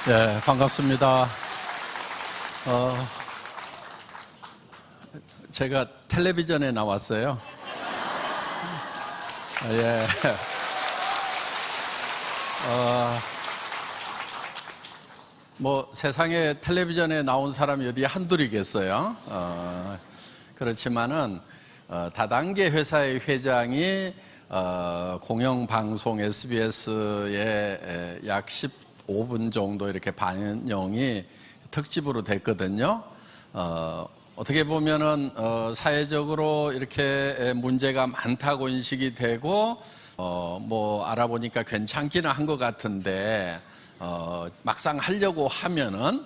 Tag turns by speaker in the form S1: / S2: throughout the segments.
S1: 네, 반갑습니다. 제가 텔레비전에 나왔어요. 예. 세상에 텔레비전에 나온 사람이 어디 한둘이겠어요. 그렇지만은, 다단계 회사의 회장이, 공영방송 SBS에 약 15분 정도 이렇게 반영이 특집으로 됐거든요. 어떻게 보면은, 사회적으로 이렇게 문제가 많다고 인식이 되고, 알아보니까 괜찮기는 한 것 같은데, 막상 하려고 하면은,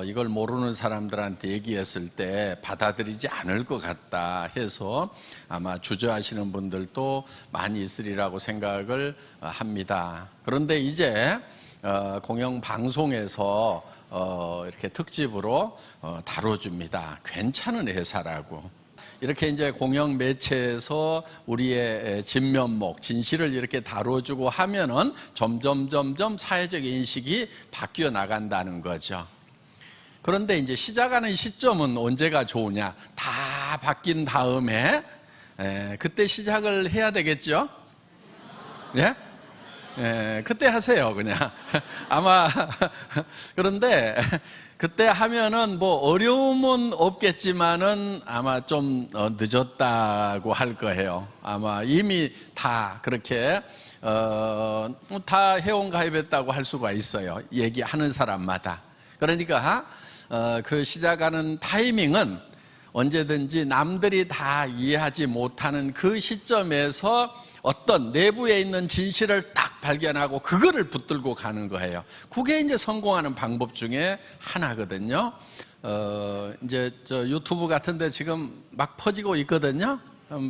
S1: 이걸 모르는 사람들한테 얘기했을 때 받아들이지 않을 것 같다 해서 아마 주저하시는 분들도 많이 있으리라고 생각을 합니다. 그런데 이제, 공영방송에서 이렇게 특집으로 다뤄줍니다. 괜찮은 회사라고. 이렇게 이제 공영 매체에서 우리의 진면목, 진실을 이렇게 다뤄주고 하면은 점점 사회적 인식이 바뀌어 나간다는 거죠. 그런데 이제 시작하는 시점은 언제가 좋으냐? 다 바뀐 다음에 그때 시작을 해야 되겠죠? 예? 예, 그때 하세요, 그냥. 아마, 그런데, 그때 하면은 어려움은 없겠지만은 아마 좀 늦었다고 할 거예요. 아마 이미 다 그렇게, 다 회원 가입했다고 할 수가 있어요. 얘기하는 사람마다. 그러니까, 그 시작하는 타이밍은 언제든지 남들이 다 이해하지 못하는 그 시점에서 어떤 내부에 있는 진실을 딱 발견하고 그거를 붙들고 가는 거예요. 그게 이제 성공하는 방법 중에 하나거든요. 이제 저 유튜브 같은데 지금 막 퍼지고 있거든요.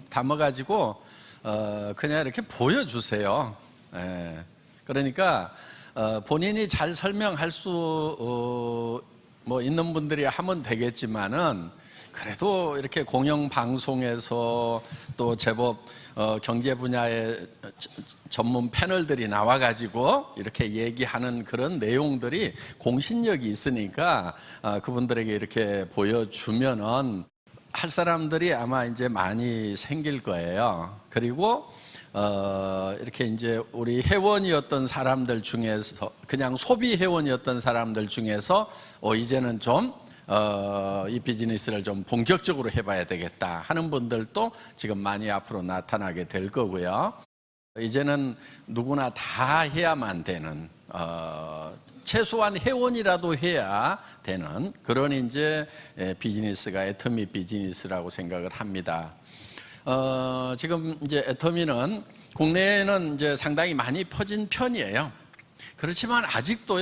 S1: 담아가지고 그냥 이렇게 보여주세요. 예. 그러니까 본인이 잘 설명할 수 있는 분들이 하면 되겠지만은 그래도 이렇게 공영방송에서 또 제법 경제 분야의 전문 패널들이 나와가지고 이렇게 얘기하는 그런 내용들이 공신력이 있으니까 그분들에게 이렇게 보여주면은 할 사람들이 아마 이제 많이 생길 거예요. 그리고 이렇게 이제 우리 회원이었던 사람들 중에서 그냥 소비 회원이었던 사람들 중에서 이제는 좀 이 비즈니스를 좀 본격적으로 해봐야 되겠다 하는 분들도 지금 많이 앞으로 나타나게 될 거고요. 이제는 누구나 다 해야만 되는, 최소한 회원이라도 해야 되는 그런 이제 비즈니스가 애터미 비즈니스라고 생각을 합니다. 지금 이제 애터미는 국내에는 이제 상당히 많이 퍼진 편이에요. 그렇지만 아직도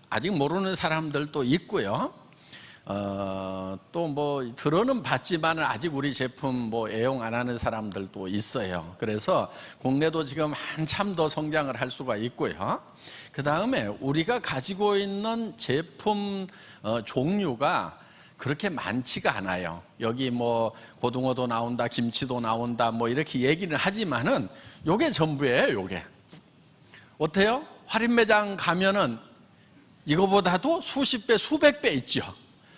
S1: 아직 모르는 사람들도 있고요. 또 들어는 봤지만 아직 우리 제품 애용 안 하는 사람들도 있어요. 그래서 국내도 지금 한참 더 성장을 할 수가 있고요. 그 다음에 우리가 가지고 있는 제품 종류가 그렇게 많지가 않아요. 여기 고등어도 나온다, 김치도 나온다, 이렇게 얘기는 하지만은 요게 전부예요, 요게. 어때요? 할인 매장 가면은 이거보다도 수십 배, 수백 배 있죠.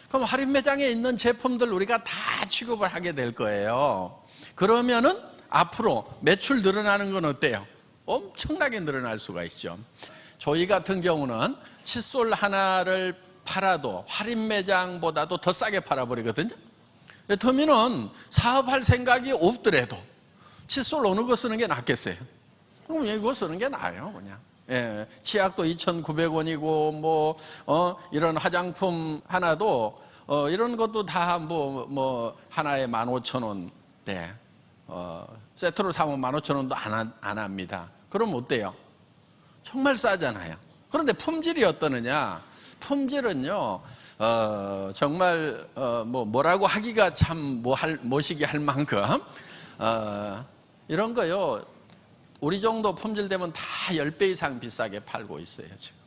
S1: 그럼 할인 매장에 있는 제품들 우리가 다 취급을 하게 될 거예요. 그러면은 앞으로 매출 늘어나는 건 어때요? 엄청나게 늘어날 수가 있죠. 저희 같은 경우는 칫솔 하나를 팔아도 할인 매장보다도 더 싸게 팔아버리거든요. 애터미는 사업할 생각이 없더라도 칫솔 어느 거 쓰는 게 낫겠어요? 그럼 이거 쓰는 게 나아요, 그냥. 예, 치약도 2,900원이고, 이런 화장품 하나도, 이런 것도 다 하나에 15,000원대, 세트로 사면 15,000원도 안 합니다. 그럼 어때요? 정말 싸잖아요. 그런데 품질이 어떠느냐? 품질은요, 정말, 뭐라고 하기가 참 모시기 할 만큼, 이런 거요, 우리 정도 품질 되면 다 10배 이상 비싸게 팔고 있어요, 지금.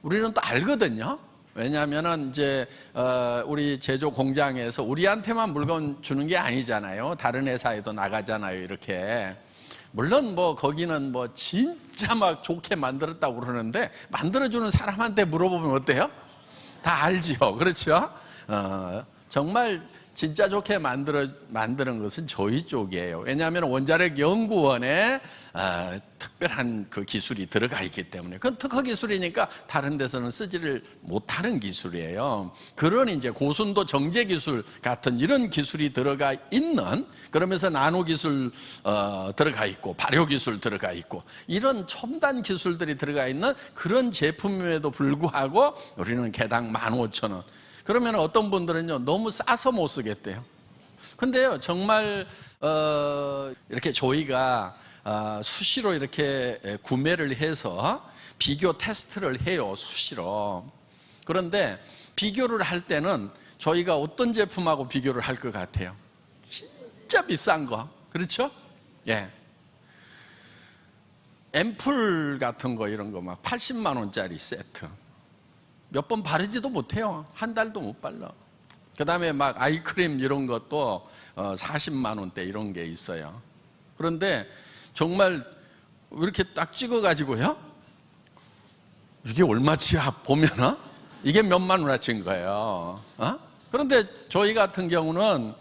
S1: 우리는 또 알거든요. 왜냐하면은 이제 우리 제조 공장에서 우리한테만 물건 주는 게 아니잖아요. 다른 회사에도 나가잖아요. 이렇게. 물론 뭐 거기는 뭐 진짜 막 좋게 만들었다고 그러는데 만들어주는 사람한테 물어보면 어때요? 다 알지요. 그렇죠? 정말 진짜 좋게 만드는 것은 저희 쪽이에요. 왜냐하면 원자력 연구원에 특별한 그 기술이 들어가 있기 때문에. 그건 특허 기술이니까 다른 데서는 쓰지를 못하는 기술이에요. 그런 이제 고순도 정제 기술 같은 이런 기술이 들어가 있는, 그러면서 나노 기술 들어가 있고 발효 기술 들어가 있고 이런 첨단 기술들이 들어가 있는 그런 제품임에도 불구하고 우리는 개당 15,000원. 그러면 어떤 분들은요 너무 싸서 못 쓰겠대요. 근데요 정말 이렇게 저희가 수시로 이렇게 구매를 해서 비교 테스트를 해요. 수시로. 그런데 비교를 할 때는 저희가 어떤 제품하고 비교를 할 것 같아요? 진짜 비싼 거, 그렇죠? 예. 앰플 같은 거 이런 거 막 80만 원짜리 세트 몇 번 바르지도 못해요. 한 달도 못 발라. 그 다음에 막 아이크림 이런 것도 40만 원대 이런 게 있어요. 그런데 정말 이렇게 딱 찍어가지고요 이게 얼마치야 보면은 이게 몇만 원어치인 거예요. 그런데 저희 같은 경우는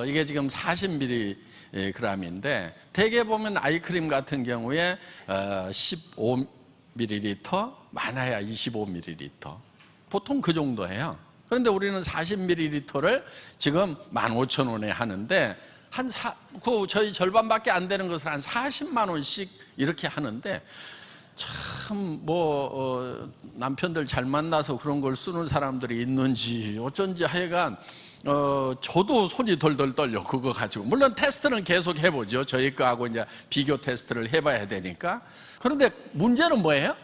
S1: 이게 지금 40mg인데 대개 보면 아이크림 같은 경우에 15ml, 많아야 25ml, 보통 그 정도예요. 그런데 우리는 40ml를 지금 15,000원에 하는데 저희 절반밖에 안 되는 것을 한 40만 원씩 이렇게 하는데 참 남편들 잘 만나서 그런 걸 쓰는 사람들이 있는지 어쩐지 하여간 저도 손이 덜덜 떨려 그거 가지고. 물론 테스트는 계속 해보죠. 저희 거하고 이제 비교 테스트를 해봐야 되니까. 그런데 문제는 뭐예요?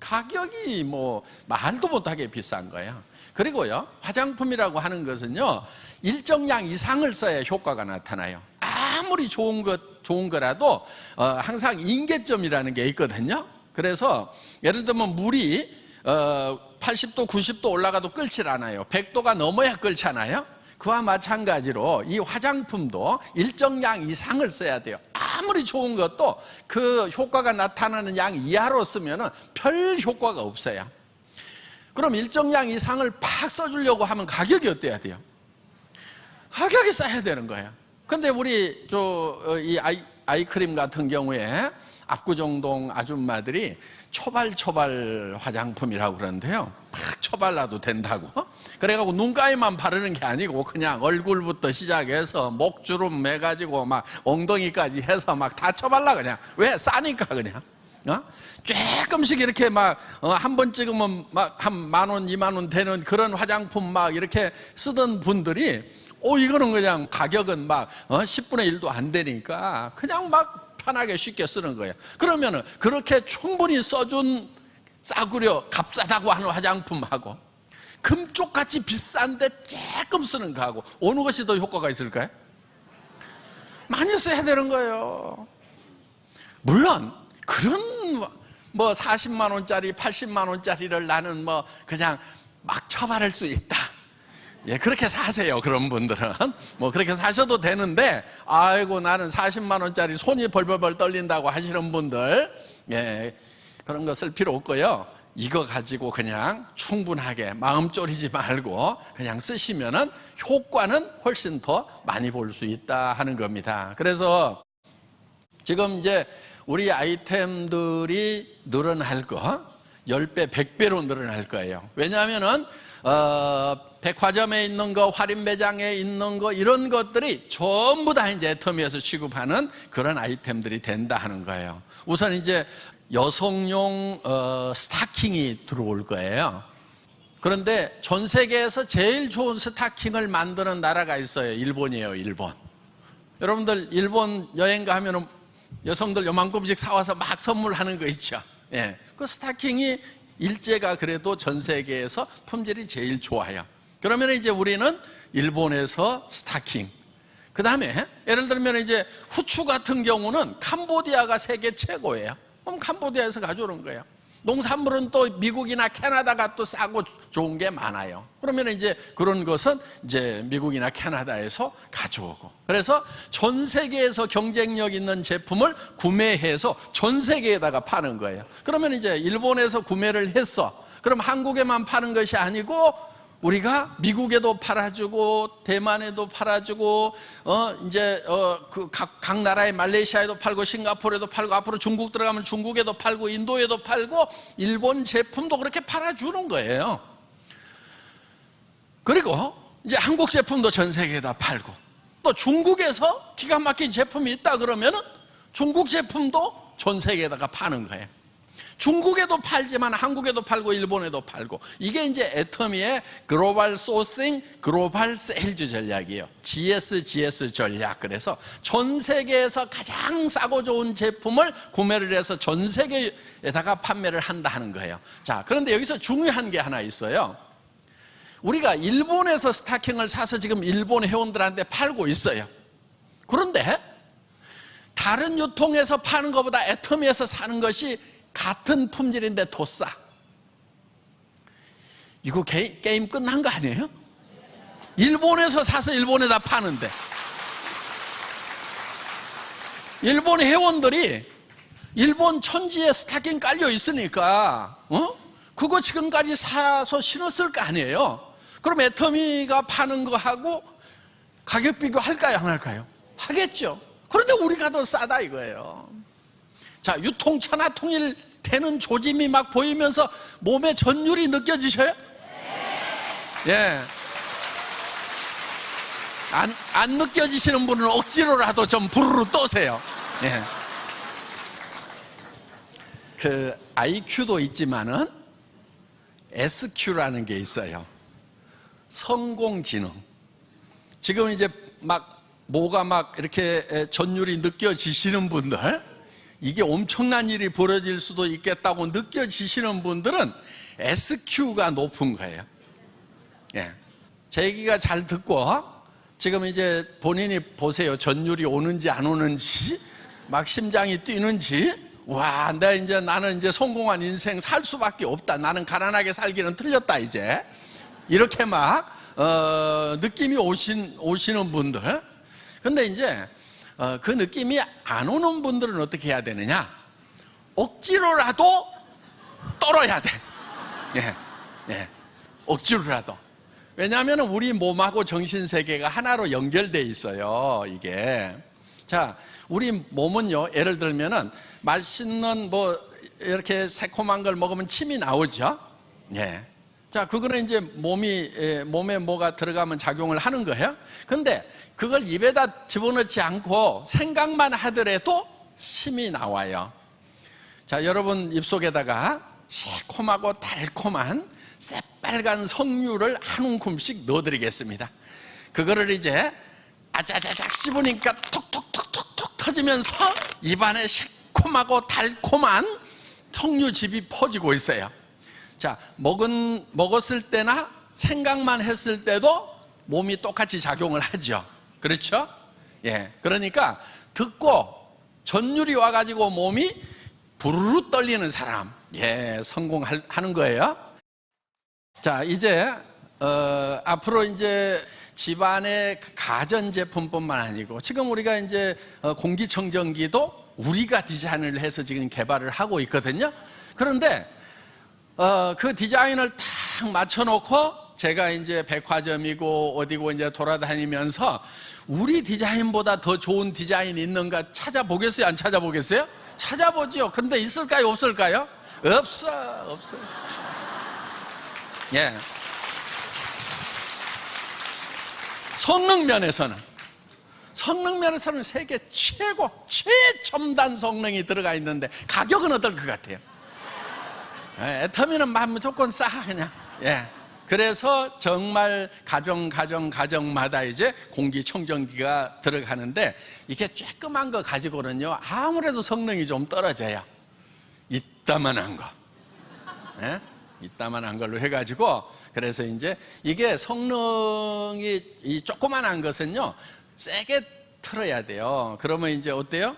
S1: 가격이 뭐 말도 못하게 비싼 거예요. 그리고요 화장품이라고 하는 것은요 일정량 이상을 써야 효과가 나타나요. 아무리 좋은 거라도 항상 임계점이라는 게 있거든요. 그래서 예를 들면 물이 80도 90도 올라가도 끓질 않아요. 100도가 넘어야 끓잖아요. 그와 마찬가지로 이 화장품도 일정량 이상을 써야 돼요. 아무리 좋은 것도 그 효과가 나타나는 양 이하로 쓰면 별 효과가 없어요. 그럼 일정량 이상을 팍 써주려고 하면 가격이 어때야 돼요? 가격이 싸야 되는 거예요. 근데 우리 이 아이크림 같은 경우에 압구정동 아줌마들이 초발 화장품이라고 그러는데요 막 쳐발라도 된다고. 그래가지고 눈가에만 바르는 게 아니고 그냥 얼굴부터 시작해서 목주름 매가지고 막 엉덩이까지 해서 막 다 쳐발라 그냥. 왜? 싸니까 그냥. 조금씩 이렇게 막 한 번 찍으면 막 한 10,000원 20,000원 되는 그런 화장품 막 이렇게 쓰던 분들이 이거는 그냥 가격은 막 10분의 1도 안 되니까 그냥 막 편하게 쉽게 쓰는 거예요. 그러면은 그렇게 충분히 써준 싸구려 값싸다고 하는 화장품하고 금쪽같이 비싼데 조금 쓰는 거하고 어느 것이 더 효과가 있을까요? 많이 써야 되는 거예요. 물론 그런 40만 원짜리 80만 원짜리를 나는 그냥 막 처발할 수 있다. 예, 그렇게 사세요. 그런 분들은 그렇게 사셔도 되는데, 아이고 나는 40만 원짜리 손이 벌벌벌 떨린다고 하시는 분들, 예, 그런 거 쓸 필요 없고요. 이거 가지고 그냥 충분하게 마음 졸이지 말고 그냥 쓰시면은 효과는 훨씬 더 많이 볼 수 있다 하는 겁니다. 그래서 지금 이제 우리 아이템들이 늘어날 거 10배, 100배로 늘어날 거예요. 왜냐하면은 백화점에 있는 거, 할인 매장에 있는 거, 이런 것들이 전부 다 이제 애터미에서 취급하는 그런 아이템들이 된다 하는 거예요. 우선 이제 여성용 스타킹이 들어올 거예요. 그런데 전 세계에서 제일 좋은 스타킹을 만드는 나라가 있어요. 일본이에요, 일본. 여러분들 일본 여행 가면은 여성들 요만큼씩 사와서 막 선물하는 거 있죠. 예, 그 스타킹이 일제가 그래도 전 세계에서 품질이 제일 좋아요. 그러면 이제 우리는 일본에서 스타킹. 그 다음에 예를 들면 이제 후추 같은 경우는 캄보디아가 세계 최고예요. 그럼 캄보디아에서 가져오는 거예요. 농산물은 또 미국이나 캐나다가 또 싸고 좋은 게 많아요. 그러면 이제 그런 것은 이제 미국이나 캐나다에서 가져오고, 그래서 전 세계에서 경쟁력 있는 제품을 구매해서 전 세계에다가 파는 거예요. 그러면 이제 일본에서 구매를 했어. 그럼 한국에만 파는 것이 아니고 우리가 미국에도 팔아주고 대만에도 팔아주고 각 나라의 말레이시아에도 팔고 싱가포르에도 팔고 앞으로 중국 들어가면 중국에도 팔고 인도에도 팔고 일본 제품도 그렇게 팔아주는 거예요. 그리고 이제 한국 제품도 전 세계에다 팔고, 또 중국에서 기가 막힌 제품이 있다 그러면은 중국 제품도 전 세계에다가 파는 거예요. 중국에도 팔지만 한국에도 팔고 일본에도 팔고, 이게 이제 애터미의 글로벌 소싱, 글로벌 세일즈 전략이에요. GS 전략. 그래서 전 세계에서 가장 싸고 좋은 제품을 구매를 해서 전 세계에다가 판매를 한다 하는 거예요. 자, 그런데 여기서 중요한 게 하나 있어요. 우리가 일본에서 스타킹을 사서 지금 일본 회원들한테 팔고 있어요. 그런데 다른 유통에서 파는 것보다 애터미에서 사는 것이 같은 품질인데 더 싸. 이거 게임 끝난 거 아니에요? 일본에서 사서 일본에다 파는데, 일본 회원들이 일본 천지에 스타킹 깔려 있으니까 그거 지금까지 사서 신었을 거 아니에요? 그럼 애터미가 파는 거하고 가격 비교할까요, 안 할까요? 하겠죠. 그런데 우리가 더 싸다 이거예요. 자, 유통차나 통일되는 조짐이 막 보이면서 몸의 전율이 느껴지셔요? 예. 안 느껴지시는 분은 억지로라도 좀 부르르 떠세요. 예. 그 IQ도 있지만은 SQ라는 게 있어요. 성공지능. 지금 이제 뭐가 이렇게 전율이 느껴지시는 분들, 이게 엄청난 일이 벌어질 수도 있겠다고 느껴지시는 분들은 SQ가 높은 거예요. 예. 제 얘기가 잘 듣고 지금 이제 본인이 보세요. 전율이 오는지 안 오는지, 막 심장이 뛰는지, 와, 나는 이제 성공한 인생 살 수밖에 없다. 나는 가난하게 살기는 틀렸다 이제. 이렇게 느낌이 오시는 분들. 근데 이제 그 느낌이 안 오는 분들은 어떻게 해야 되느냐? 억지로라도 떨어야 돼. 예. 억지로라도. 왜냐하면 우리 몸하고 정신세계가 하나로 연결되어 있어요, 이게. 자, 우리 몸은요, 예를 들면은 맛있는 이렇게 새콤한 걸 먹으면 침이 나오죠? 예. 자, 그거는 이제 몸에 뭐가 들어가면 작용을 하는 거예요. 근데 그걸 입에다 집어넣지 않고 생각만 하더라도 침이 나와요. 자, 여러분 입속에다가 새콤하고 달콤한 새빨간 석류를 한 움큼씩 넣어드리겠습니다. 그거를 이제 아자자작 씹으니까 톡톡톡톡톡 터지면서 입안에 새콤하고 달콤한 석류즙이 퍼지고 있어요. 자, 먹었을 때나 생각만 했을 때도 몸이 똑같이 작용을 하죠. 그렇죠? 예. 그러니까 듣고 전율이 와가지고 몸이 부르르 떨리는 사람, 예, 성공하는 거예요. 자, 이제 앞으로 이제 집안의 가전제품뿐만 아니고, 지금 우리가 이제 공기청정기도 우리가 디자인을 해서 지금 개발을 하고 있거든요. 그런데 그 디자인을 딱 맞춰놓고 제가 이제 백화점이고 어디고 이제 돌아다니면서 우리 디자인보다 더 좋은 디자인이 있는가 찾아보겠어요? 안 찾아보겠어요? 찾아보죠. 그런데 있을까요? 없을까요? 없어요. 예. 성능 면에서는 세계 최첨단 성능이 들어가 있는데 가격은 어떨 것 같아요? 예, 애터미는 무조건 싸 그냥. 예. 그래서 정말 가정마다 이제 공기청정기가 들어가는데, 이게 쬐끄만 거 가지고는요 아무래도 성능이 좀 떨어져요. 이따만한 거, 예? 이따만한 걸로 해가지고, 그래서 이제 이게 성능이 이 조그만한 것은요 세게 틀어야 돼요. 그러면 이제 어때요?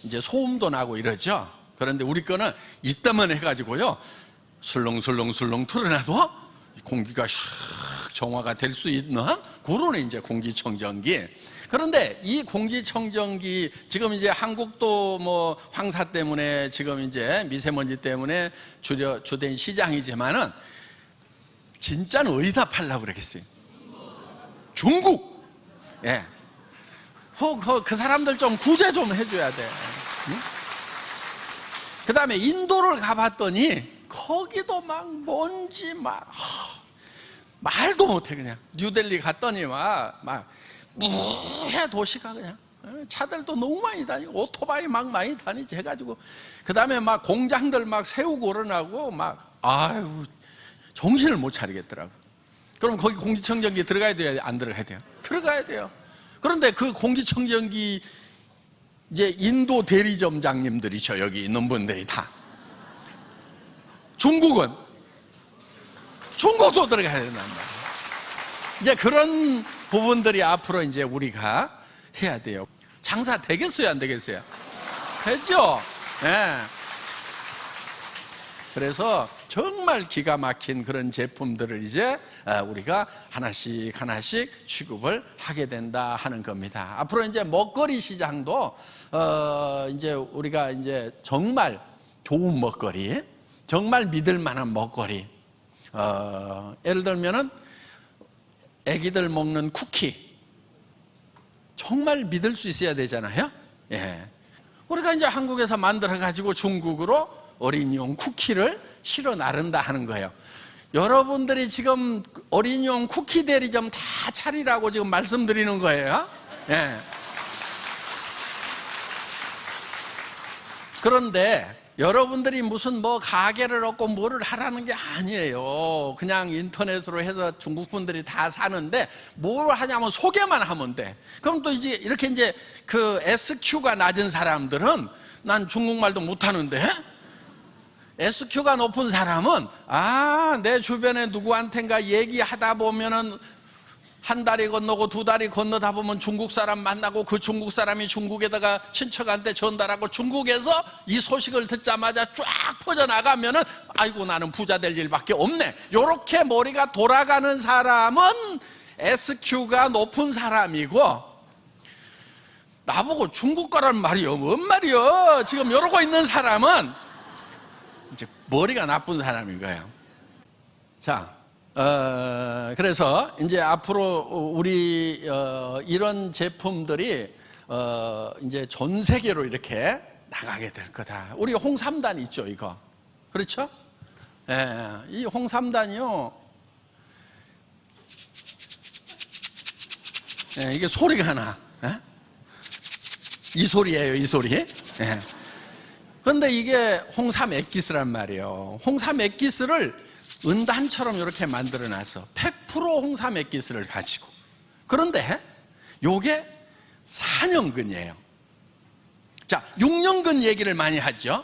S1: 이제 소음도 나고 이러죠. 그런데 우리 거는 이따만 해가지고요, 술렁술렁 틀어놔도 공기가 샥 정화가 될 수 있는 그런 이제 공기청정기. 그런데 이 공기청정기 지금 이제 한국도 뭐 황사 때문에 지금 이제 미세먼지 때문에 주된 시장이지만은 진짜는 어디다 팔라고 그러겠어요? 중국. 예. 그 사람들 좀 구제 좀 해줘야 돼. 응? 그 다음에 인도를 가봤더니 거기도 막 먼지 말도 못해. 그냥 뉴델리 갔더니 막 무해 도시가 그냥 차들도 너무 많이 다니고 오토바이 막 많이 다니지 해가지고, 그 다음에 막 공장들 막 세우고 그러나고 막 아유 정신을 못 차리겠더라고. 그럼 거기 공기청정기 들어가야 돼요? 안 들어가야 돼요? 들어가야 돼요. 그런데 그 공기청정기 이제 인도 대리점장님들이죠. 여기 있는 분들이 다. 중국도 들어가야 된단 말이에요. 이제 그런 부분들이 앞으로 이제 우리가 해야 돼요. 장사 되겠어요? 안 되겠어요? 되죠? 네. 그래서 정말 기가 막힌 그런 제품들을 이제 우리가 하나씩 취급을 하게 된다 하는 겁니다. 앞으로 이제 먹거리 시장도 이제 우리가 이제 정말 좋은 먹거리, 정말 믿을 만한 먹거리, 예를 들면은 애기들 먹는 쿠키, 정말 믿을 수 있어야 되잖아요. 예. 우리가 이제 한국에서 만들어 가지고 중국으로 어린이용 쿠키를 실어 나른다 하는 거예요. 여러분들이 지금 어린이용 쿠키 대리점 다 차리라고 지금 말씀드리는 거예요. 예. 그런데 여러분들이 무슨 뭐 가게를 얻고 뭐를 하라는 게 아니에요. 그냥 인터넷으로 해서 중국 분들이 다 사는데 뭘 하냐면 소개만 하면 돼. 그럼 또 이제 이렇게 이제 그 SQ가 낮은 사람들은 난 중국말도 못하는데, SQ가 높은 사람은 내 주변에 누구한텐가 얘기하다 보면은 한 다리 건너고 두 다리 건너다 보면 중국 사람 만나고 그 중국 사람이 중국에다가 친척한테 전달하고 중국에서 이 소식을 듣자마자 쫙 퍼져나가면은 아이고 나는 부자 될 일밖에 없네. 요렇게 머리가 돌아가는 사람은 SQ가 높은 사람이고, 나보고 중국 거란 말이요 뭔 말이요 지금 이러고 있는 사람은 이제 머리가 나쁜 사람인 거예요. 자, 그래서 이제 앞으로 우리 이런 제품들이 이제 전 세계로 이렇게 나가게 될 거다. 우리 홍삼단 있죠, 이거. 그렇죠? 예, 이 홍삼단이요. 예, 이게 소리가 나. 예? 이 소리예요, 이 소리. 예. 그런데 이게 홍삼 액기스란 말이에요. 홍삼 액기스를 은단처럼 이렇게 만들어 놨어. 100% 홍삼 액기스를 가지고. 그런데 요게 4년근이에요. 자, 6년근 얘기를 많이 하죠.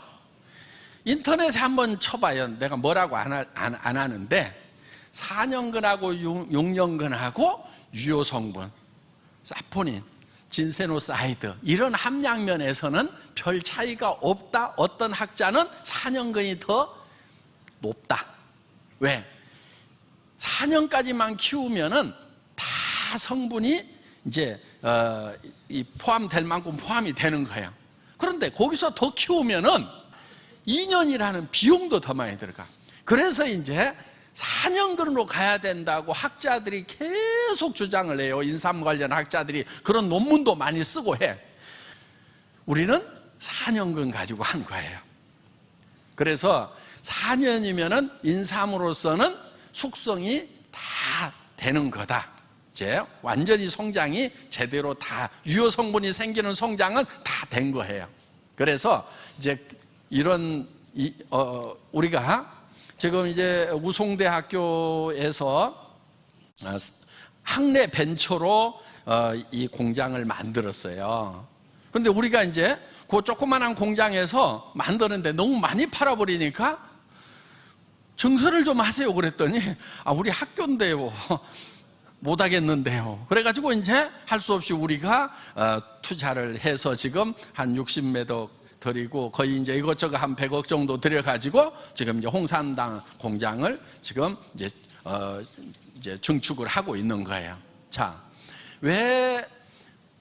S1: 인터넷에 한번 쳐봐요. 내가 뭐라고 안 하는데 4년근하고 6년근하고 유효 성분, 사포닌, 진세노사이드 이런 함량면에서는 별 차이가 없다. 어떤 학자는 4년근이 더 높다. 왜? 4년까지만 키우면은 다 성분이 이제 포함될 만큼 포함이 되는 거예요. 그런데 거기서 더 키우면은 2년이라는 비용도 더 많이 들어가. 그래서 이제 4년근으로 가야 된다고 학자들이 계속 주장을 해요. 인삼 관련 학자들이 그런 논문도 많이 쓰고 해. 우리는 4년근 가지고 한 거예요. 그래서 4년이면은 인삼으로서는 숙성이 다 되는 거다. 이제 완전히 성장이 제대로 다 유효 성분이 생기는 성장은 다 된 거예요. 그래서 이제 이런 우리가 지금 이제 우송대학교에서 학내 벤처로 이 공장을 만들었어요. 그런데 우리가 이제 그 조그만한 공장에서 만드는데 너무 많이 팔아버리니까 증설을 좀 하세요 그랬더니 우리 학교인데요 못하겠는데요. 그래가지고 이제 할 수 없이 우리가 투자를 해서 지금 한 60m 드리고 거의 이제 이것저것 한 100억 정도 들여가지고 지금 이제 홍삼당 공장을 지금 이제 증축을 하고 있는 거예요. 자, 왜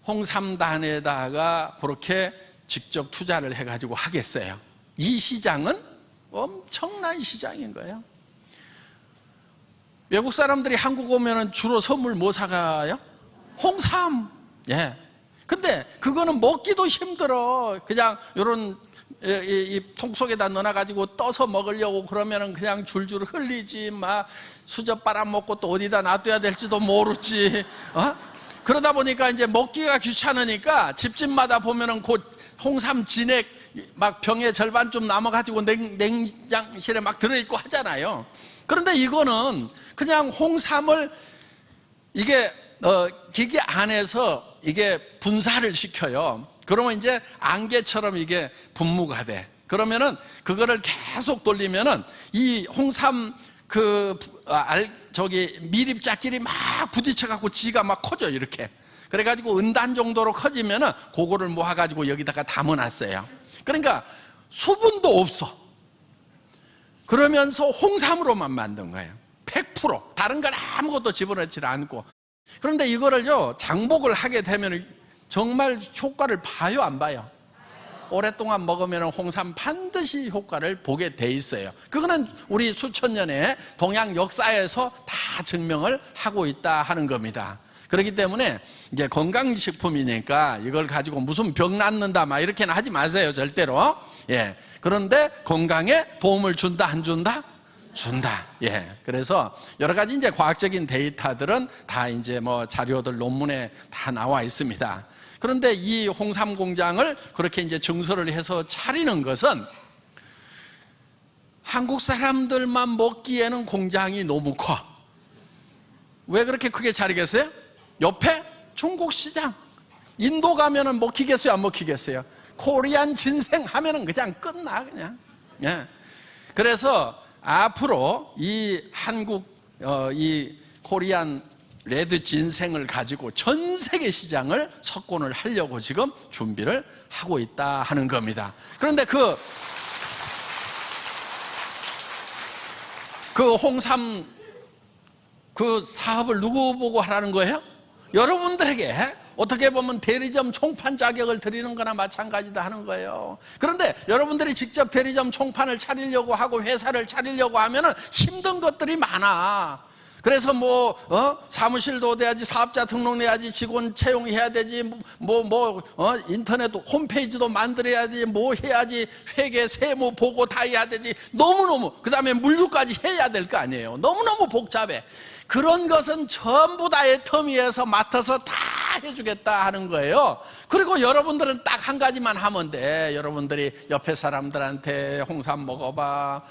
S1: 홍삼단에다가 그렇게 직접 투자를 해가지고 하겠어요? 이 시장은 엄청난 시장인 거예요. 외국 사람들이 한국 오면은 주로 선물 뭐 사가요? 홍삼. 예. 근데 그거는 먹기도 힘들어. 그냥 요런 이 통 속에다 넣어놔가지고 떠서 먹으려고 그러면은 그냥 줄줄 흘리지, 막 수저 빨아먹고 또 어디다 놔둬야 될지도 모르지. 그러다 보니까 이제 먹기가 귀찮으니까 집집마다 보면은 곧 홍삼 진액 막 병에 절반 좀 남아가지고 냉장실에 막 들어있고 하잖아요. 그런데 이거는 그냥 홍삼을 이게 기계 안에서 이게 분사를 시켜요. 그러면 이제 안개처럼 이게 분무가 돼. 그러면은 그거를 계속 돌리면은 이 홍삼 밀입자끼리 막 부딪혀갖고 지가 막 커져, 이렇게. 그래가지고 은단 정도로 커지면은 그거를 모아가지고 여기다가 담아놨어요. 그러니까 수분도 없어. 그러면서 홍삼으로만 만든 거예요. 100%. 다른 건 아무것도 집어넣지 않고. 그런데 이거를요, 장복을 하게 되면 정말 효과를 봐요, 안 봐요? 오랫동안 먹으면 홍삼 반드시 효과를 보게 돼 있어요. 그거는 우리 수천 년의 동양 역사에서 다 증명을 하고 있다 하는 겁니다. 그렇기 때문에 이제 건강식품이니까 이걸 가지고 무슨 병 낫는다 막 이렇게는 하지 마세요, 절대로. 예. 그런데 건강에 도움을 준다, 안 준다? 준다. 예. 그래서 여러 가지 이제 과학적인 데이터들은 다 이제 뭐 자료들 논문에 다 나와 있습니다. 그런데 이 홍삼 공장을 그렇게 이제 증설을 해서 차리는 것은 한국 사람들만 먹기에는 공장이 너무 커. 왜 그렇게 크게 차리겠어요? 옆에 중국 시장. 인도 가면은 먹히겠어요, 안 먹히겠어요? 코리안 진생 하면은 그냥 끝나, 그냥. 예. 그래서 앞으로 이 한국 이 코리안 레드 진생을 가지고 전 세계 시장을 석권을 하려고 지금 준비를 하고 있다 하는 겁니다. 그런데 그 홍삼 그 사업을 누구 보고 하라는 거예요? 여러분들에게 어떻게 보면 대리점 총판 자격을 드리는 거나 마찬가지다 하는 거예요. 그런데 여러분들이 직접 대리점 총판을 차리려고 하고 회사를 차리려고 하면은 힘든 것들이 많아. 그래서 사무실도 돼야지, 사업자 등록 내야지, 직원 채용해야 되지, 인터넷 홈페이지도 만들어야지, 뭐 해야지, 회계, 세무, 보고 다 해야 되지. 너무너무, 그 다음에 물류까지 해야 될 거 아니에요. 너무너무 복잡해. 그런 것은 전부 다 애터미에서 맡아서 다 해주겠다 하는 거예요. 그리고 여러분들은 딱 한 가지만 하면 돼. 여러분들이 옆에 사람들한테 홍삼 먹어봐,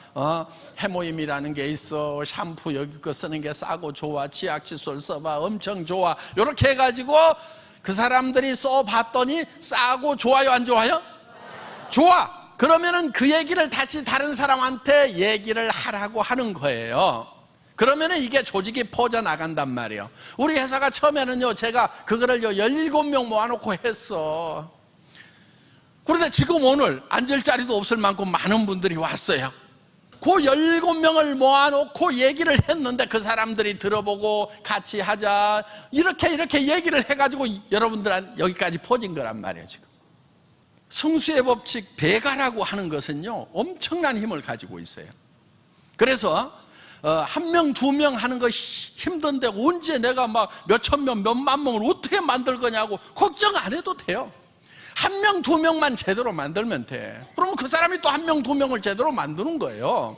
S1: 해모임이라는 게 있어, 샴푸 여기 거 쓰는 게 싸고 좋아, 치약 칫솔 써봐, 엄청 좋아, 이렇게 해가지고 그 사람들이 써봤더니 싸고 좋아요, 안 좋아요? 좋아. 그러면은 그 얘기를 다시 다른 사람한테 얘기를 하라고 하는 거예요. 그러면은 이게 조직이 퍼져나간단 말이에요. 우리 회사가 처음에는요, 제가 그거를 17명 모아놓고 했어. 그런데 지금 오늘 앉을 자리도 없을 만큼 많은 분들이 왔어요. 그 17명을 모아놓고 얘기를 했는데 그 사람들이 들어보고 같이 하자, 이렇게 얘기를 해가지고 여러분들한테 여기까지 퍼진 거란 말이에요, 지금. 승수의 법칙, 배가라고 하는 것은요, 엄청난 힘을 가지고 있어요. 그래서 한 명, 두 명 하는 거 힘든데 언제 내가 막 몇천 명, 몇만 명을 어떻게 만들 거냐고 걱정 안 해도 돼요. 한 명, 두 명만 제대로 만들면 돼. 그러면 그 사람이 또 한 명, 두 명을 제대로 만드는 거예요.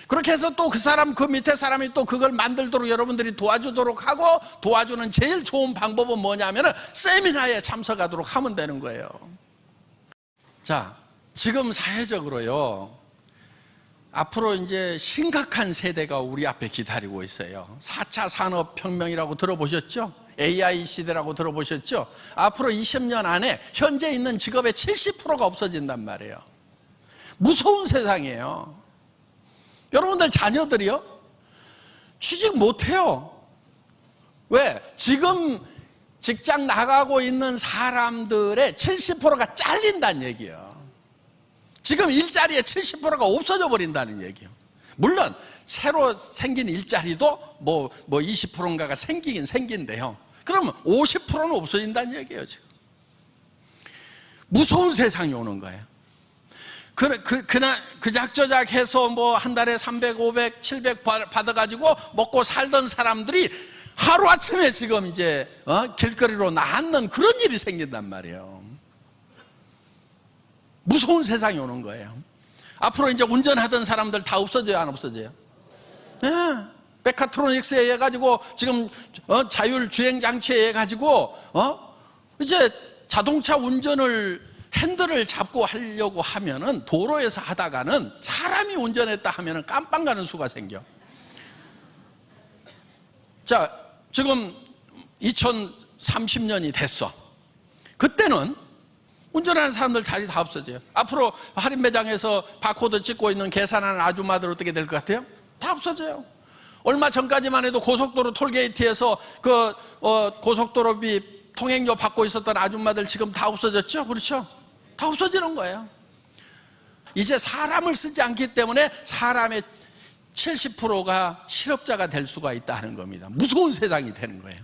S1: 그렇게 해서 또 그 사람, 그 밑에 사람이 또 그걸 만들도록 여러분들이 도와주도록 하고, 도와주는 제일 좋은 방법은 뭐냐면은 세미나에 참석하도록 하면 되는 거예요. 자, 지금 사회적으로요, 앞으로 이제 심각한 세대가 우리 앞에 기다리고 있어요. 4차 산업혁명이라고 들어보셨죠? AI 시대라고 들어보셨죠? 앞으로 20년 안에 현재 있는 직업의 70%가 없어진단 말이에요. 무서운 세상이에요. 여러분들 자녀들이요, 취직 못해요. 왜? 지금 직장 나가고 있는 사람들의 70%가 잘린다는 얘기예요. 지금 일자리의 70%가 없어져 버린다는 얘기예요. 물론 새로 생긴 일자리도 뭐 20%인가가 생기긴 생긴데요. 그러면 50%는 없어진다는 얘기예요. 지금 무서운 세상이 오는 거예요. 그작저작 해서 뭐 한 달에 300, 500, 700 받아가지고 먹고 살던 사람들이 하루아침에 지금 이제 길거리로 나앉는 그런 일이 생긴단 말이에요. 무서운 세상이 오는 거예요. 앞으로 이제 운전하던 사람들 다 없어져요, 안 없어져요? 네. 메카트로닉스에 의해 가지고 지금 자율 주행 장치에 의해 가지고 이제 자동차 운전을 핸들을 잡고 하려고 하면은 도로에서 하다가는 사람이 운전했다 하면은 깜빵 가는 수가 생겨. 자, 지금 2030년이 됐어. 그때는 운전하는 사람들 자리 다 없어져요. 앞으로 할인 매장에서 바코드 찍고 있는 계산하는 아줌마들 어떻게 될 것 같아요? 다 없어져요. 얼마 전까지만 해도 고속도로 톨게이트에서 고속도로비 통행료 받고 있었던 아줌마들 지금 다 없어졌죠? 그렇죠? 다 없어지는 거예요. 이제 사람을 쓰지 않기 때문에 사람의 70%가 실업자가 될 수가 있다는 겁니다. 무서운 세상이 되는 거예요.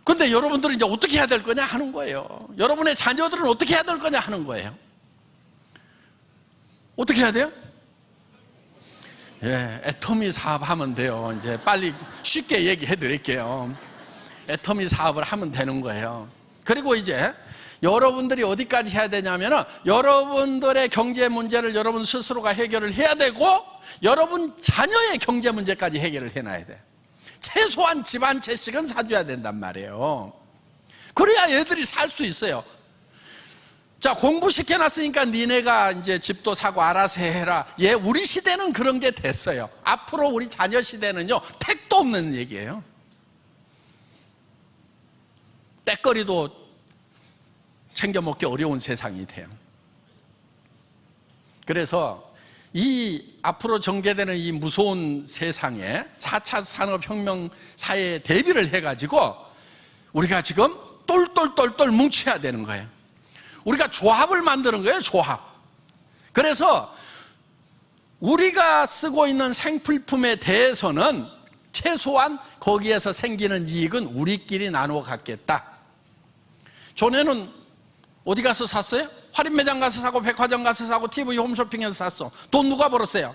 S1: 그런데 여러분들은 이제 어떻게 해야 될 거냐 하는 거예요. 여러분의 자녀들은 어떻게 해야 될 거냐 하는 거예요. 어떻게 해야 돼요? 예, 애터미 사업 하면 돼요. 이제 빨리 쉽게 얘기해 드릴게요. 애터미 사업을 하면 되는 거예요. 그리고 이제 여러분들이 어디까지 해야 되냐면은 여러분들의 경제 문제를 여러분 스스로가 해결을 해야 되고 여러분 자녀의 경제 문제까지 해결을 해놔야 돼. 최소한 집 한 채씩은 사줘야 된단 말이에요. 그래야 애들이 살 수 있어요. 자, 공부시켜놨으니까 니네가 이제 집도 사고 알아서 해라. 예, 우리 시대는 그런 게 됐어요. 앞으로 우리 자녀 시대는요, 택도 없는 얘기예요. 때거리도 챙겨 먹기 어려운 세상이 돼요. 그래서 이 앞으로 전개되는 이 무서운 세상에 4차 산업혁명 사회에 대비를 해가지고 우리가 지금 똘똘똘똘 뭉쳐야 되는 거예요. 우리가 조합을 만드는 거예요, 조합. 그래서 우리가 쓰고 있는 생필품에 대해서는 최소한 거기에서 생기는 이익은 우리끼리 나누어 갖겠다. 전에는 어디 가서 샀어요? 할인 매장 가서 사고 백화점 가서 사고 TV 홈쇼핑에서 샀어. 돈 누가 벌었어요?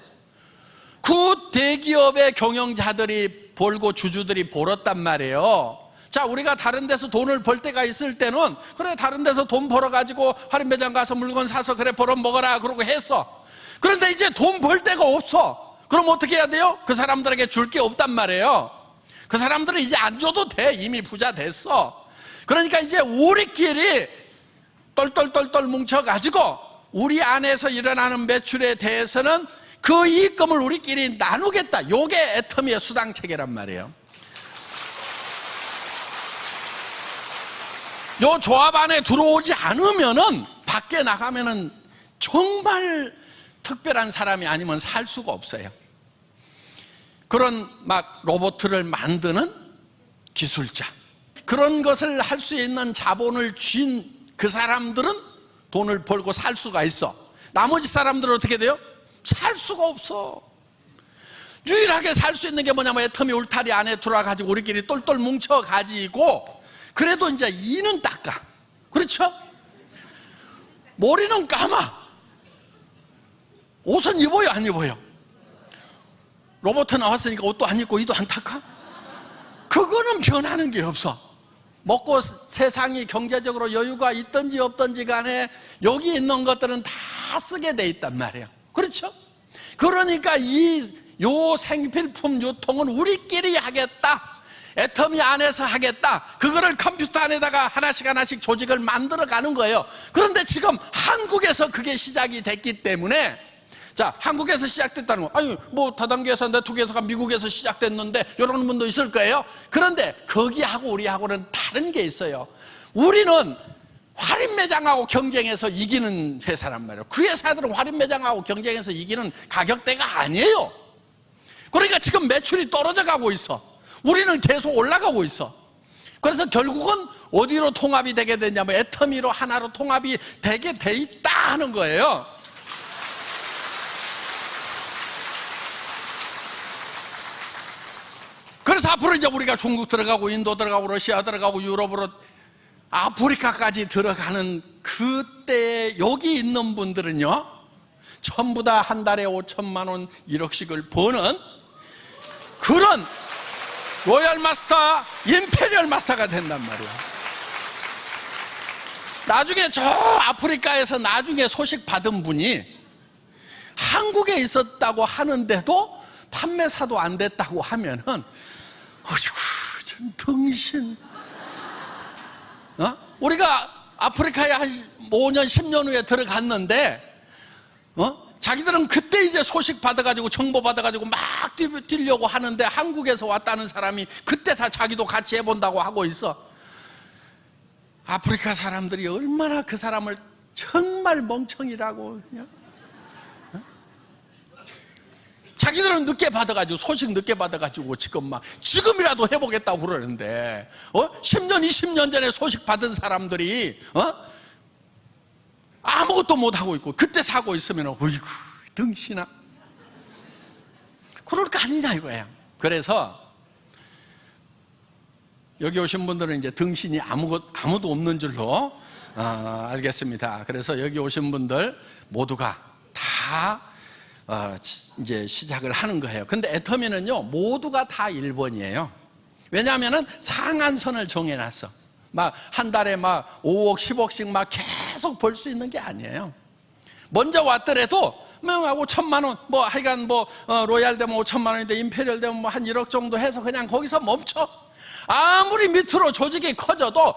S1: 그 대기업의 경영자들이 벌고 주주들이 벌었단 말이에요. 자, 우리가 다른 데서 돈을 벌 때가 있을 때는 그래, 다른 데서 돈 벌어가지고 할인 매장 가서 물건 사서 그래 벌어 먹어라 그러고 했어. 그런데 이제 돈 벌 데가 없어. 그럼 어떻게 해야 돼요? 그 사람들에게 줄 게 없단 말이에요. 그 사람들은 이제 안 줘도 돼. 이미 부자 됐어. 그러니까 이제 우리끼리 똘똘똘똘 뭉쳐가지고 우리 안에서 일어나는 매출에 대해서는 그 이익금을 우리끼리 나누겠다. 요게 애터미의 수당 체계란 말이에요. 요 조합 안에 들어오지 않으면은 밖에 나가면은 정말 특별한 사람이 아니면 살 수가 없어요. 그런 막 로봇을 만드는 기술자, 그런 것을 할 수 있는 자본을 쥔 그 사람들은 돈을 벌고 살 수가 있어. 나머지 사람들은 어떻게 돼요? 살 수가 없어. 유일하게 살 수 있는 게 뭐냐면 애터미 울타리 안에 들어와가지고 우리끼리 똘똘 뭉쳐가지고 그래도 이제 이는 닦아. 그렇죠? 머리는 감아. 옷은 입어요, 안 입어요? 로봇 나왔으니까 옷도 안 입고 이도 안 닦아? 그거는 변하는 게 없어. 먹고 세상이 경제적으로 여유가 있든지 없든지 간에 여기 있는 것들은 다 쓰게 돼 있단 말이에요. 그렇죠? 그러니까 요 생필품 유통은 우리끼리 하겠다. 애터미 안에서 하겠다. 그거를 컴퓨터 안에다가 하나씩 조직을 만들어 가는 거예요. 그런데 지금 한국에서 그게 시작이 됐기 때문에, 자, 한국에서 시작됐다는 거, 아니 뭐 다단계에서 네트워크에서가 미국에서 시작됐는데 이런 분도 있을 거예요. 그런데 거기하고 우리하고는 다른 게 있어요. 우리는 할인 매장하고 경쟁해서 이기는 회사란 말이에요. 그 회사들은 할인 매장하고 경쟁해서 이기는 가격대가 아니에요. 그러니까 지금 매출이 떨어져 가고 있어. 우리는 계속 올라가고 있어. 그래서 결국은 어디로 통합이 되게 되냐면 애터미로 하나로 통합이 되게 돼 있다 하는 거예요. 그래서 앞으로 이제 우리가 중국 들어가고 인도 들어가고 러시아 들어가고 유럽으로 아프리카까지 들어가는 그때 여기 있는 분들은요, 전부 다 한 달에 5천만 원 1억씩을 버는 그런 로얄 마스터, 임페리얼 마스터가 된단 말이에요. 나중에 저 아프리카에서 나중에 소식 받은 분이 한국에 있었다고 하는데도 판매사도 안 됐다고 하면은, 어이구, 전 등신. 우리가 아프리카에 한 5년, 10년 후에 들어갔는데, 자기들은 그때 이제 소식 받아가지고 정보 받아가지고 막 뛰려고 하는데 한국에서 왔다는 사람이 그때서 자기도 같이 해본다고 하고 있어. 아프리카 사람들이 얼마나 그 사람을 정말 멍청이라고 그냥. 자기들은 늦게 받아가지고 소식 늦게 받아가지고 지금이라도 해보겠다고 그러는데 10년 20년 전에 소식 받은 사람들이 아무것도 못하고 있고 그때 사고 있으면 어이구 등신아 그럴 거 아니냐 이거야. 그래서 여기 오신 분들은 이제 등신이 아무도 없는 줄로 알겠습니다. 그래서 여기 오신 분들 모두가 다 이제 시작을 하는 거예요. 근데 애터미는요 모두가 다 1번이에요. 왜냐하면은 상한선을 정해놨어. 막 한 달에 막 5억 10억씩 막 계속 벌 수 있는 게 아니에요. 먼저 왔더라도 5천만 원, 뭐 하여간 로얄 되면 5천만 원인데 임페리얼 되면 뭐 한 1억 정도 해서 그냥 거기서 멈춰. 아무리 밑으로 조직이 커져도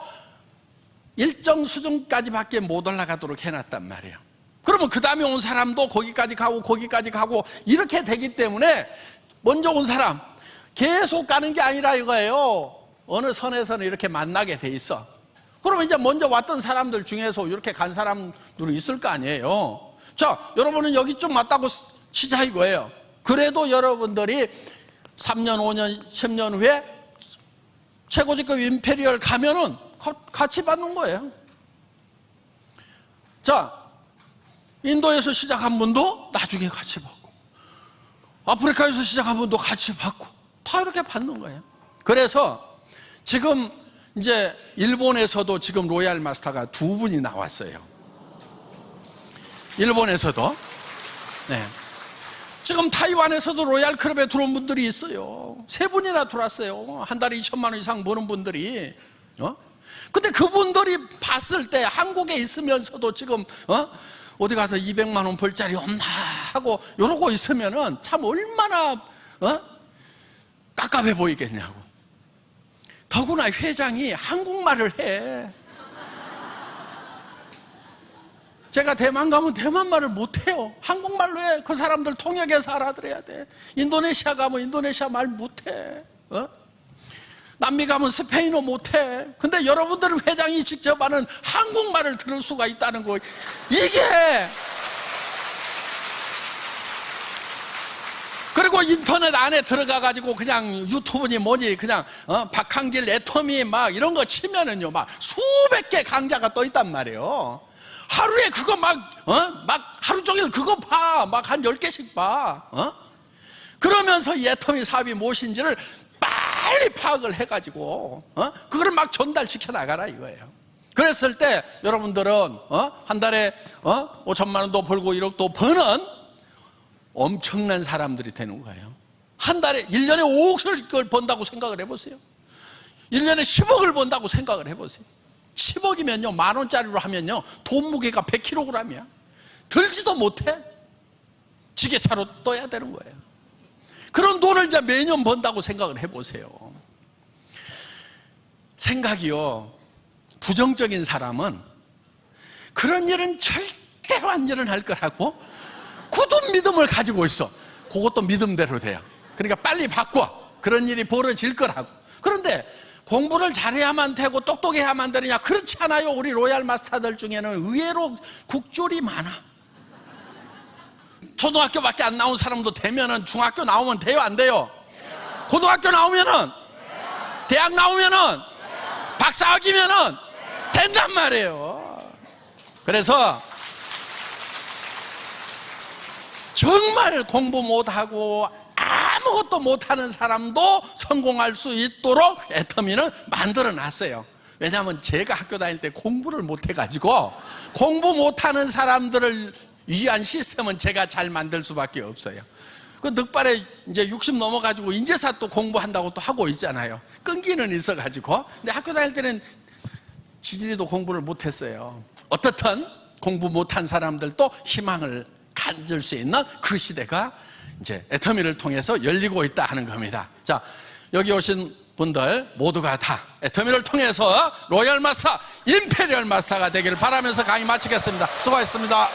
S1: 일정 수준까지밖에 못 올라가도록 해놨단 말이에요. 그러면 그 다음에 온 사람도 거기까지 가고 이렇게 되기 때문에 먼저 온 사람 계속 가는 게 아니라 이거예요. 어느 선에서는 이렇게 만나게 돼 있어. 그러면 이제 먼저 왔던 사람들 중에서 이렇게 간 사람들이 있을 거 아니에요. 자, 여러분은 여기 쭉 왔다고 치자 이거예요. 그래도 여러분들이 3년, 5년, 10년 후에 최고직급 임페리얼 가면은 같이 받는 거예요. 자, 인도에서 시작한 분도 나중에 같이 받고, 아프리카에서 시작한 분도 같이 받고, 다 이렇게 받는 거예요. 그래서 지금 이제 일본에서도 지금 로얄 마스터가 2분이 나왔어요. 일본에서도. 네. 지금 타이완에서도 로얄 클럽에 들어온 분들이 있어요. 3분이나 들어왔어요. 한 달에 2천만 원 이상 버는 분들이. 근데 그분들이 봤을 때 한국에 있으면서도 지금 어디 가서 200만 원 벌 자리 없나 하고 이러고 있으면은 참 얼마나 깝깝해 보이겠냐고. 더구나 회장이 한국말을 해. 제가 대만 가면 대만 말을 못해요. 한국말로 해. 그 사람들 통역해서 알아들어야 돼. 인도네시아 가면 인도네시아 말 못해. 남미 가면 스페인어 못해. 근데 여러분들은 회장이 직접 하는 한국말을 들을 수가 있다는 거. 이게 그리고 인터넷 안에 들어가가지고 그냥 유튜브니 뭐니 그냥 박한길 애터미 막 이런 거 치면은요 막 수백 개 강좌가 떠 있단 말이에요. 하루에 그거 막 하루 종일 그거 봐. 막 한 10개씩 봐. 그러면서 이 애터미 사업이 무엇인지를 빨리 파악을 해가지고 그거를 막 전달시켜 나가라 이거예요. 그랬을 때 여러분들은 한 달에 5천만 원도 벌고 1억도 버는 엄청난 사람들이 되는 거예요. 한 달에 1년에 5억을 번다고 생각을 해보세요. 1년에 10억을 번다고 생각을 해보세요. 10억이면요 만 원짜리로 하면요 돈 무게가 100kg이야. 들지도 못해. 지게차로 떠야 되는 거예요. 그런 돈을 이제 매년 번다고 생각을 해보세요. 생각이요 부정적인 사람은 그런 일은 절대로 안 일어날 거라고 굳은 믿음을 가지고 있어. 그것도 믿음대로 돼요. 그러니까 빨리 바꿔. 그런 일이 벌어질 거라고. 그런데 공부를 잘해야만 되고 똑똑해야만 되느냐? 그렇지 않아요. 우리 로얄 마스터들 중에는 의외로 국졸이 많아. 초등학교밖에 안 나온 사람도 되면은 중학교 나오면 돼요, 안 돼요? 고등학교 나오면은, 대학 나오면은, 박사학위면은 된단 말이에요. 그래서 정말 공부 못하고 아무것도 못하는 사람도 성공할 수 있도록 애터미는 만들어 놨어요. 왜냐하면 제가 학교 다닐 때 공부를 못해가지고 공부 못하는 사람들을 위한 시스템은 제가 잘 만들 수밖에 없어요. 그 늑발에 이제 60 넘어가지고 인제사 또 공부한다고 또 하고 있잖아요. 끈기는 있어가지고. 근데 학교 다닐 때는 지들이도 공부를 못했어요. 어떻든 공부 못한 사람들도 희망을 가질 수 있는 그 시대가 이제 애터미를 통해서 열리고 있다 하는 겁니다. 자, 여기 오신 분들 모두가 다 애터미를 통해서 로얄 마스터, 임페리얼 마스터가 되기를 바라면서 강의 마치겠습니다. 수고하셨습니다.